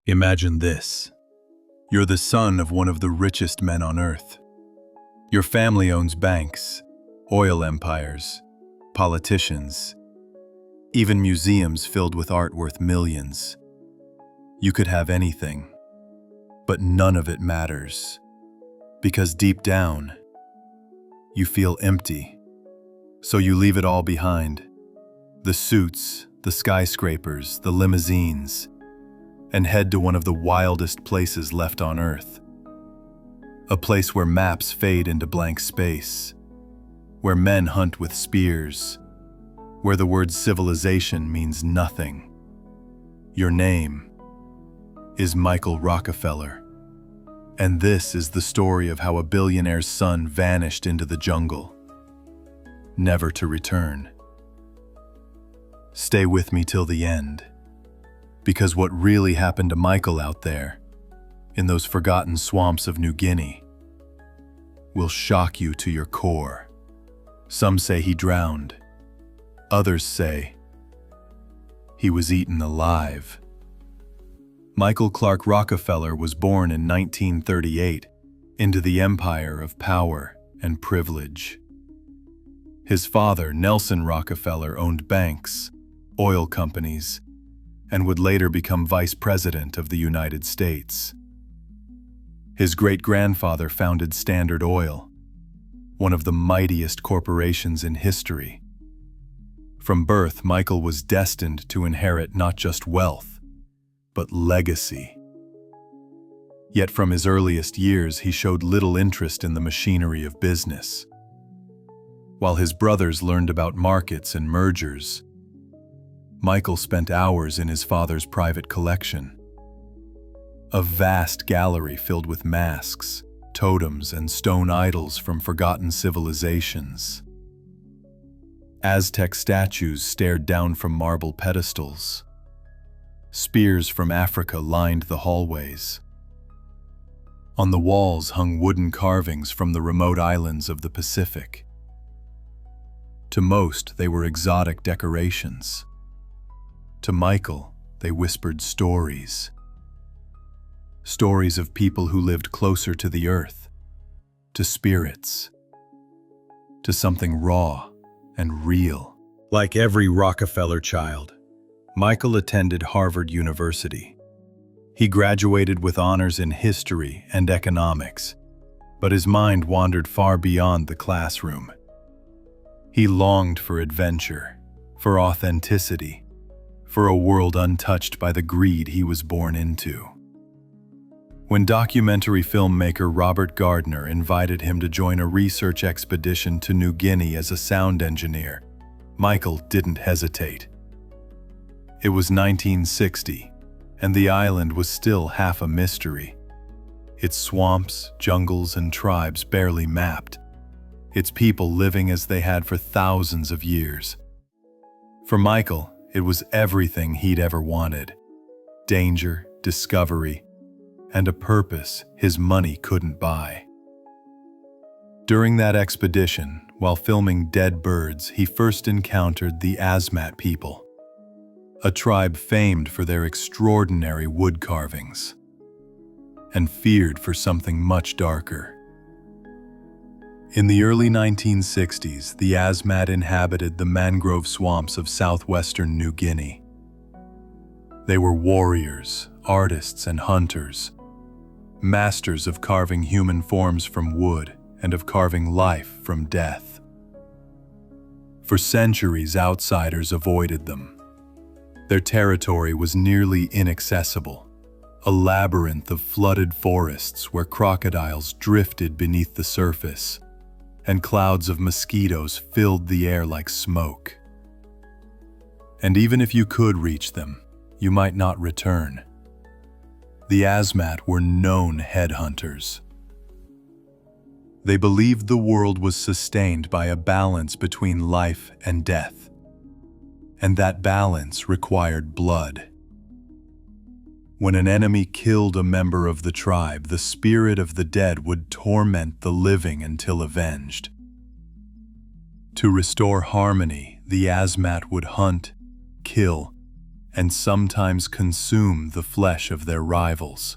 Imagine this. You're the son of one of the richest men on earth. Your family owns banks, oil empires, politicians, even museums filled with art worth millions. You could have anything, but none of it matters, because deep down, you feel empty. So you leave it all behind. The suits, the skyscrapers, the limousines, and head to one of the wildest places left on Earth. A place where maps fade into blank space, where men hunt with spears, where the word civilization means nothing. Your name is Michael Rockefeller, and this is the story of how a billionaire's son vanished into the jungle, never to return. Stay with me till the end, because what really happened to Michael out there, in those forgotten swamps of New Guinea, will shock you to your core. Some say he drowned. Others say he was eaten alive. Michael Clark Rockefeller was born in 1938 into the empire of power and privilege. His father, Nelson Rockefeller, owned banks, oil companies, and would later become Vice President of the United States. His great-grandfather founded Standard Oil, one of the mightiest corporations in history. From birth, Michael was destined to inherit not just wealth, but legacy. Yet from his earliest years, he showed little interest in the machinery of business. While his brothers learned about markets and mergers, Michael spent hours in his father's private collection. A vast gallery filled with masks, totems, and stone idols from forgotten civilizations. Aztec statues stared down from marble pedestals. Spears from Africa lined the hallways. On the walls hung wooden carvings from the remote islands of the Pacific. To most, they were exotic decorations. To Michael, they whispered stories. Stories of people who lived closer to the earth, to spirits, to something raw and real. Like every Rockefeller child, Michael attended Harvard University. He graduated with honors in history and economics, but his mind wandered far beyond the classroom. He longed for adventure, for authenticity, for a world untouched by the greed he was born into. When documentary filmmaker Robert Gardner invited him to join a research expedition to New Guinea as a sound engineer, Michael didn't hesitate. It was 1960, and the island was still half a mystery. Its swamps, jungles, and tribes barely mapped. Its people living as they had for thousands of years. For Michael, it was everything he'd ever wanted. Danger, discovery, and a purpose his money couldn't buy. During that expedition, while filming dead birds, he first encountered the Asmat people, a tribe famed for their extraordinary wood carvings, and feared for something much darker. In the early 1960s, the Asmat inhabited the mangrove swamps of southwestern New Guinea. They were warriors, artists, and hunters, masters of carving human forms from wood and of carving life from death. For centuries, outsiders avoided them. Their territory was nearly inaccessible, a labyrinth of flooded forests where crocodiles drifted beneath the surface, and clouds of mosquitoes filled the air like smoke. And even if you could reach them, you might not return. The Asmat were known headhunters. They believed the world was sustained by a balance between life and death, and that balance required blood. When an enemy killed a member of the tribe, the spirit of the dead would torment the living until avenged. To restore harmony, the Asmat would hunt, kill, and sometimes consume the flesh of their rivals.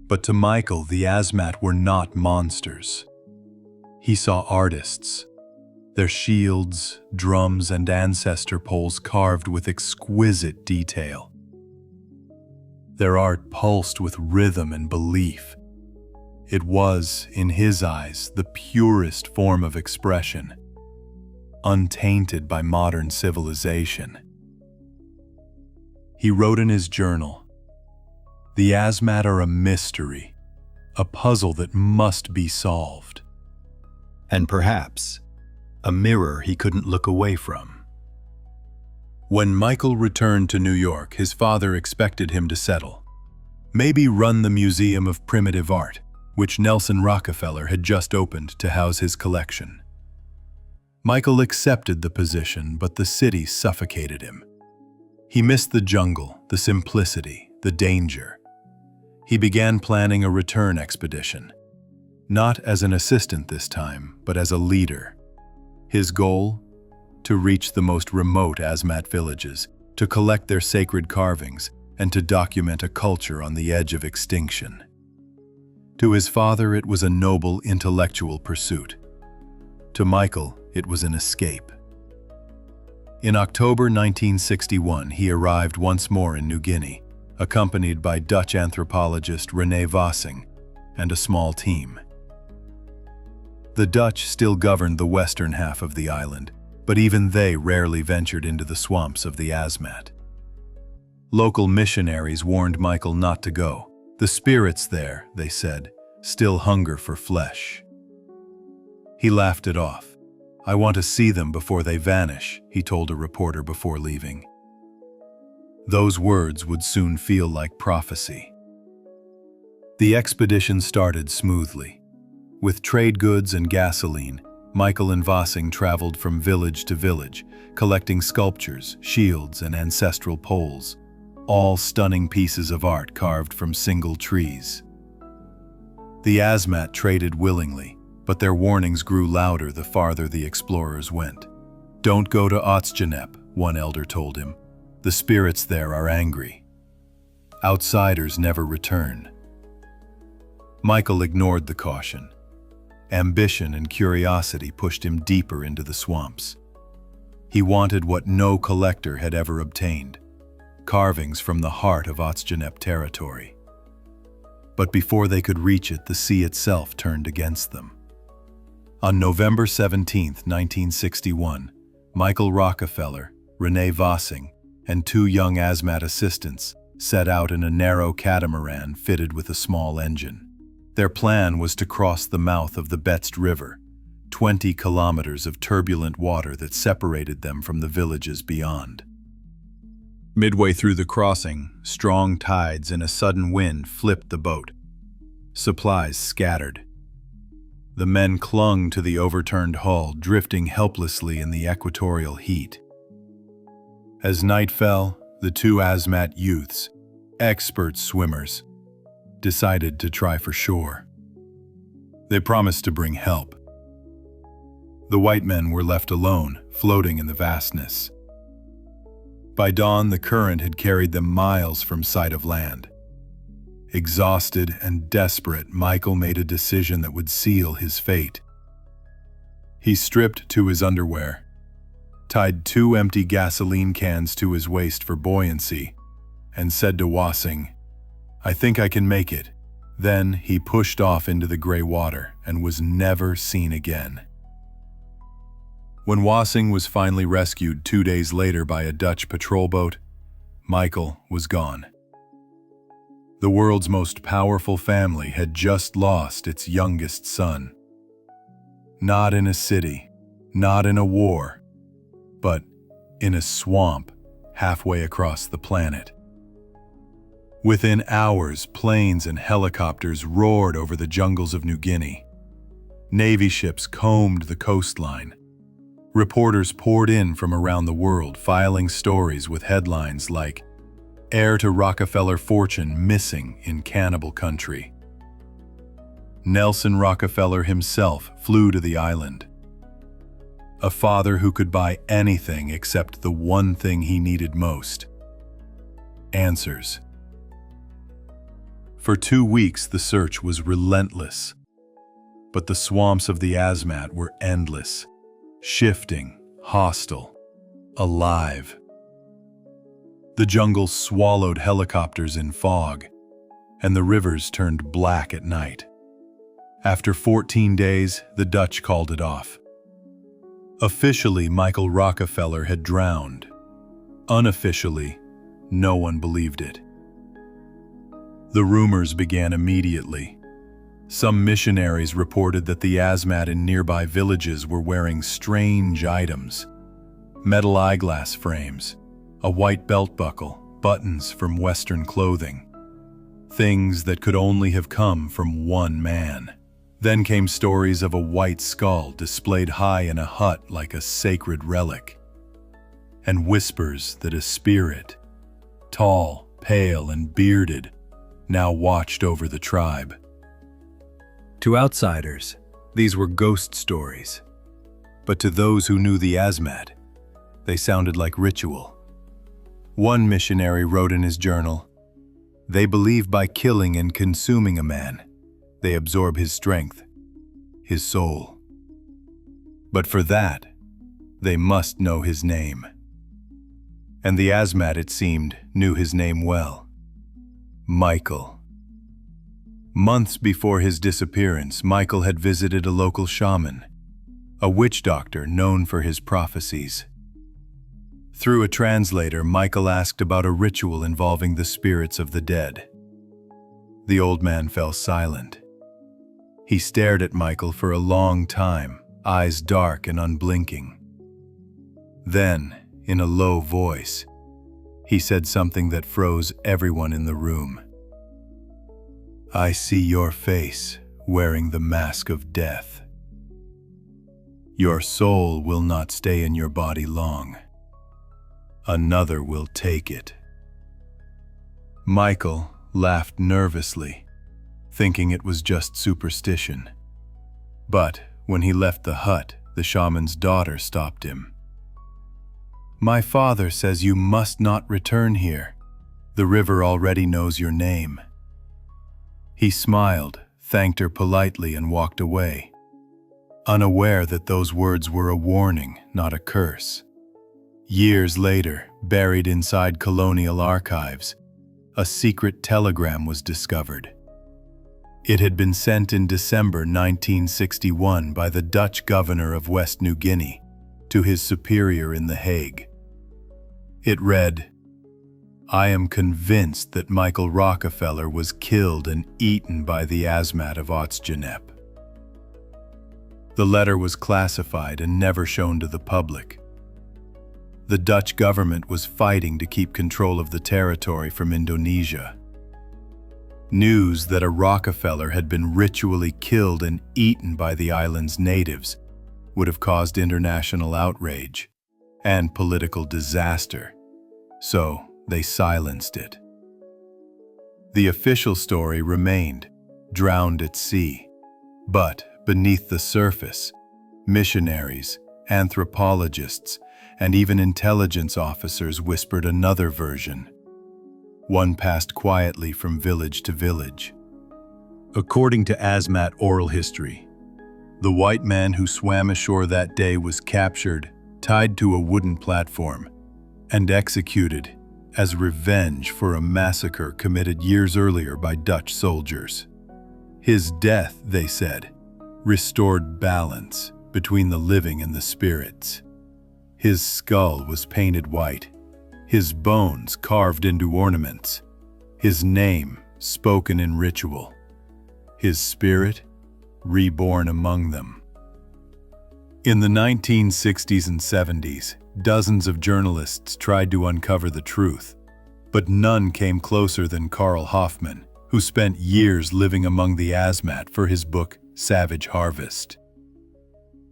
But to Michael, the Asmat were not monsters. He saw artists, their shields, drums, and ancestor poles carved with exquisite detail. Their art pulsed with rhythm and belief. It was, in his eyes, the purest form of expression, untainted by modern civilization. He wrote in his journal, "The Asmat are a mystery, a puzzle that must be solved." And perhaps, a mirror he couldn't look away from. When Michael returned to New York, his father expected him to settle. Maybe run the Museum of Primitive Art, which Nelson Rockefeller had just opened to house his collection. Michael accepted the position, but the city suffocated him. He missed the jungle, the simplicity, the danger. He began planning a return expedition, not as an assistant this time, but as a leader. His goal? To reach the most remote Asmat villages, to collect their sacred carvings, and to document a culture on the edge of extinction. To his father, it was a noble intellectual pursuit. To Michael, it was an escape. In October 1961, he arrived once more in New Guinea, accompanied by Dutch anthropologist René Vossing and a small team. The Dutch still governed the western half of the island, but even they rarely ventured into the swamps of the Asmat. Local missionaries warned Michael not to go. The spirits there, they said, still hunger for flesh. He laughed it off. "I want to see them before they vanish," he told a reporter before leaving. Those words would soon feel like prophecy. The expedition started smoothly. With trade goods and gasoline, Michael and Vossing traveled from village to village, collecting sculptures, shields, and ancestral poles, all stunning pieces of art carved from single trees. The Asmat traded willingly, but their warnings grew louder the farther the explorers went. "Don't go to Otsjanep," one elder told him. "The spirits there are angry. Outsiders never return." Michael ignored the caution. Ambition and curiosity pushed him deeper into the swamps. He wanted what no collector had ever obtained: carvings from the heart of Otsjanep territory. But before they could reach it, the sea itself turned against them. On November 17, 1961, Michael Rockefeller, René Vossing, and two young Asmat assistants set out in a narrow catamaran fitted with a small engine. Their plan was to cross the mouth of the Betst River, 20 kilometers of turbulent water that separated them from the villages beyond. Midway through the crossing, strong tides and a sudden wind flipped the boat. Supplies scattered. The men clung to the overturned hull, drifting helplessly in the equatorial heat. As night fell, the two Asmat youths, expert swimmers, decided to try for shore. They promised to bring help. The white men were left alone, floating in the vastness. By dawn, the current had carried them miles from sight of land. Exhausted and desperate, Michael made a decision that would seal his fate. He stripped to his underwear, tied 2 empty gasoline cans to his waist for buoyancy, and said to Vossing, "I think I can make it." Then he pushed off into the gray water and was never seen again. When Vossing was finally rescued 2 days later by a Dutch patrol boat, Michael was gone. The world's most powerful family had just lost its youngest son. Not in a city, not in a war, but in a swamp halfway across the planet. Within hours, planes and helicopters roared over the jungles of New Guinea. Navy ships combed the coastline. Reporters poured in from around the world, filing stories with headlines like, "Heir to Rockefeller fortune missing in cannibal country." Nelson Rockefeller himself flew to the island. A father who could buy anything except the one thing he needed most: answers. For 2 weeks, the search was relentless. But the swamps of the Asmat were endless, shifting, hostile, alive. The jungle swallowed helicopters in fog, and the rivers turned black at night. After 14 days, the Dutch called it off. Officially, Michael Rockefeller had drowned. Unofficially, no one believed it. The rumors began immediately. Some missionaries reported that the Asmat in nearby villages were wearing strange items: metal eyeglass frames, a white belt buckle, buttons from Western clothing. Things that could only have come from one man. Then came stories of a white skull displayed high in a hut like a sacred relic, and whispers that a spirit, tall, pale, and bearded, now watched over the tribe. To outsiders, these were ghost stories, but to those who knew the Asmat, they sounded like ritual. One missionary wrote in his journal, "They believe by killing and consuming a man, they absorb his strength, his soul. But for that, they must know his name." And the Asmat, it seemed, knew his name well: Michael. Months before his disappearance, Michael had visited a local shaman, a witch doctor known for his prophecies. Through a translator, Michael asked about a ritual involving the spirits of the dead. The old man fell silent. He stared at Michael for a long time, eyes dark and unblinking. Then, in a low voice, he said something that froze everyone in the room. "I see your face wearing the mask of death. Your soul will not stay in your body long. Another will take it." Michael laughed nervously, thinking it was just superstition. But when he left the hut, the shaman's daughter stopped him. "My father says you must not return here. The river already knows your name." He smiled, thanked her politely, and walked away, unaware that those words were a warning, not a curse. Years later, buried inside colonial archives, a secret telegram was discovered. It had been sent in December 1961 by the Dutch governor of West New Guinea to his superior in The Hague. It read, "I am convinced that Michael Rockefeller was killed and eaten by the Asmat of Otsjanep." The letter was classified and never shown to the public. The Dutch government was fighting to keep control of the territory from Indonesia. News that a Rockefeller had been ritually killed and eaten by the island's natives would have caused international outrage and political disaster, so they silenced it. The official story remained, drowned at sea, but beneath the surface, missionaries, anthropologists, and even intelligence officers whispered another version. One passed quietly from village to village. According to Asmat oral history, the white man who swam ashore that day was captured, tied to a wooden platform, and executed as revenge for a massacre committed years earlier by Dutch soldiers. His death, they said, restored balance between the living and the spirits. His skull was painted white, his bones carved into ornaments, his name spoken in ritual, his spirit reborn among them. In the 1960s and 70s, dozens of journalists tried to uncover the truth, but none came closer than Carl Hoffman, who spent years living among the Asmat for his book Savage Harvest.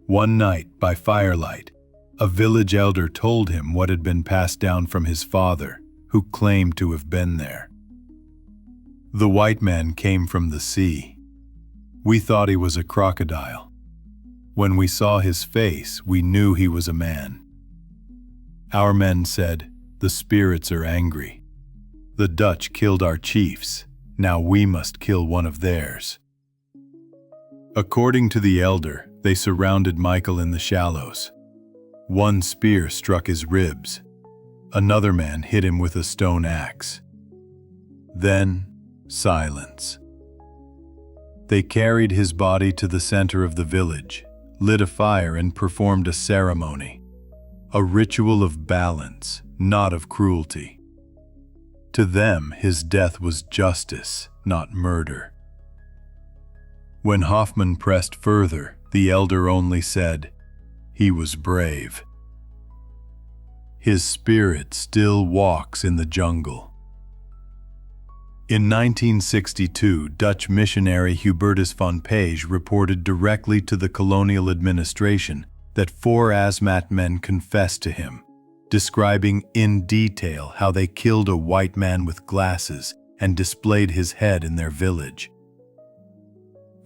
One night, by firelight, a village elder told him what had been passed down from his father, who claimed to have been there. "The white man came from the sea. We thought he was a crocodile. When we saw his face, we knew he was a man. Our men said, "The spirits are angry. The Dutch killed our chiefs. Now we must kill one of theirs." According to the elder, they surrounded Michael in the shallows. One spear struck his ribs. Another man hit him with a stone axe. Then, silence. They carried his body to the center of the village, lit a fire, and performed a ceremony. A ritual of balance, not of cruelty. To them, his death was justice, not murder. When Hoffman pressed further, the elder only said, "He was brave. His spirit still walks in the jungle." In 1962, Dutch missionary Hubertus von Page reported directly to the colonial administration that 4 Asmat men confessed to him, describing in detail how they killed a white man with glasses and displayed his head in their village.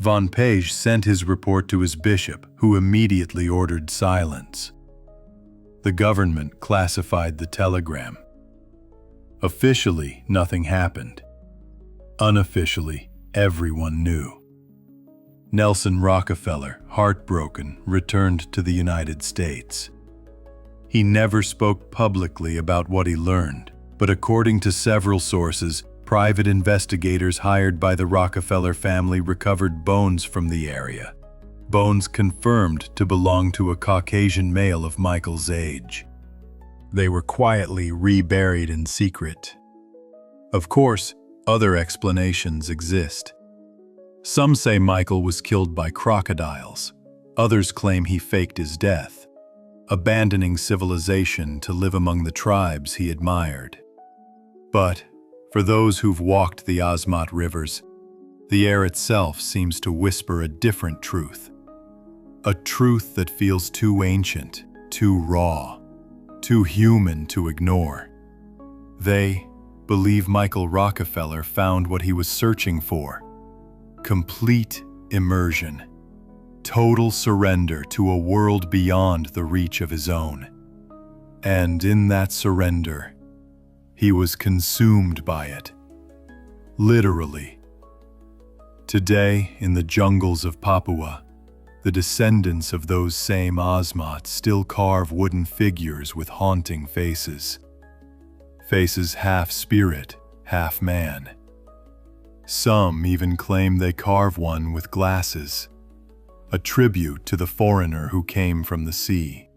Von Page sent his report to his bishop, who immediately ordered silence. The government classified the telegram. Officially, nothing happened. Unofficially, everyone knew. Nelson Rockefeller, heartbroken, returned to the United States. He never spoke publicly about what he learned, but according to several sources, private investigators hired by the Rockefeller family recovered bones from the area. Bones confirmed to belong to a Caucasian male of Michael's age. They were quietly reburied in secret. Of course, other explanations exist. Some say Michael was killed by crocodiles. Others claim he faked his death, abandoning civilization to live among the tribes he admired. But for those who've walked the Asmat rivers, the air itself seems to whisper a different truth. A truth that feels too ancient, too raw, too human to ignore. They believe Michael Rockefeller found what he was searching for: complete immersion, total surrender to a world beyond the reach of his own. And in that surrender, he was consumed by it, literally. Today, in the jungles of Papua, the descendants of those same Asmat still carve wooden figures with haunting faces. Faces half spirit, half man. Some even claim they carve one with glasses, a tribute to the foreigner who came from the sea.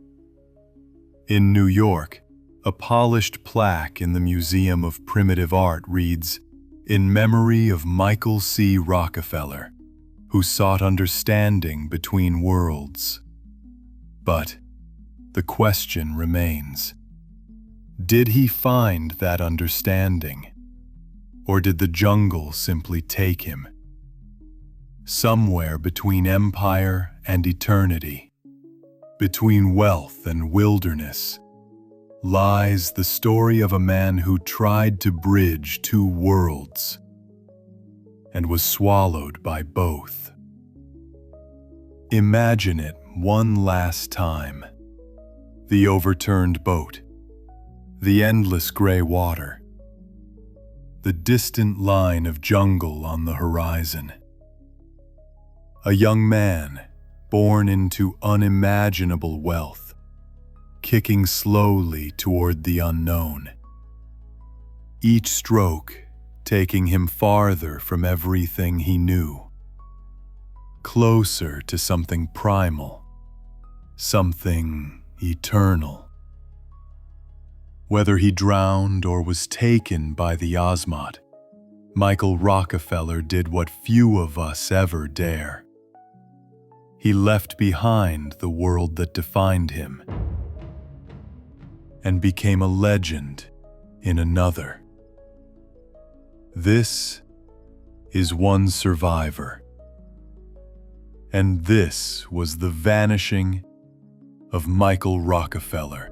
In New York, a polished plaque in the Museum of Primitive Art reads, "In memory of Michael C. Rockefeller, who sought understanding between worlds." But the question remains, did he find that understanding? Or did the jungle simply take him? Somewhere between empire and eternity, between wealth and wilderness, lies the story of a man who tried to bridge two worlds and was swallowed by both. Imagine it one last time. The overturned boat, the endless gray water, the distant line of jungle on the horizon. A young man born into unimaginable wealth, kicking slowly toward the unknown. Each stroke taking him farther from everything he knew, closer to something primal, something eternal. Whether he drowned or was taken by the Asmat, Michael Rockefeller did what few of us ever dare. He left behind the world that defined him and became a legend in another. This is one survivor, and this was the vanishing of Michael Rockefeller.